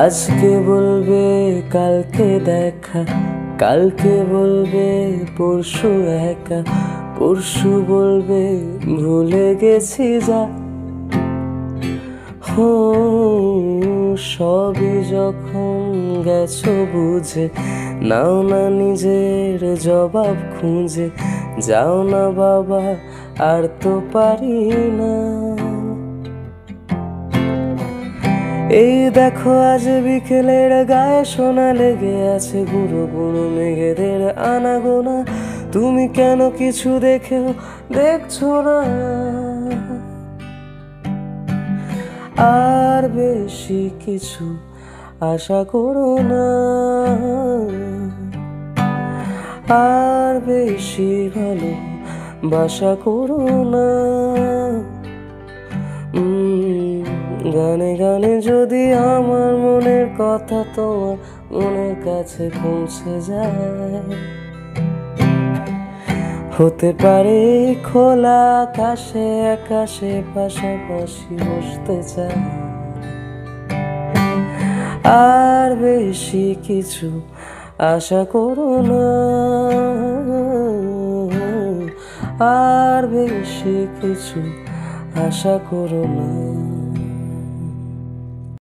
আজকে বলবে কালকে দেখা, কালকে বলবে পরশু একা, পরশু বলবে ভুলে গেছি যা। সবই যখন গেছো বুঝে, নাও না নিজের জবাব খুঁজে, যাও না বাবা আর তো পারি না। এই দেখো আজ বিকেলের গায়ে সোনা লেগে আছে, গুঁড়ো গুঁড়ো মেঘেদের আনাগোনা। তুমি কেন কিছু দেখেও দেখছো না? আর বেশি কিছু আশা করো না, আর বেশি ভালো বাসা করো না। গানে গানে যদি আমার মনের কথা তোমার মনের কাছে পৌঁছে যায়, হতে পারে খোলা আকাশে আকাশে পাশাপাশি বসতে চাই। আর বেশি কিছু আশা করো না, আর বেশি কিছু আশা করো না।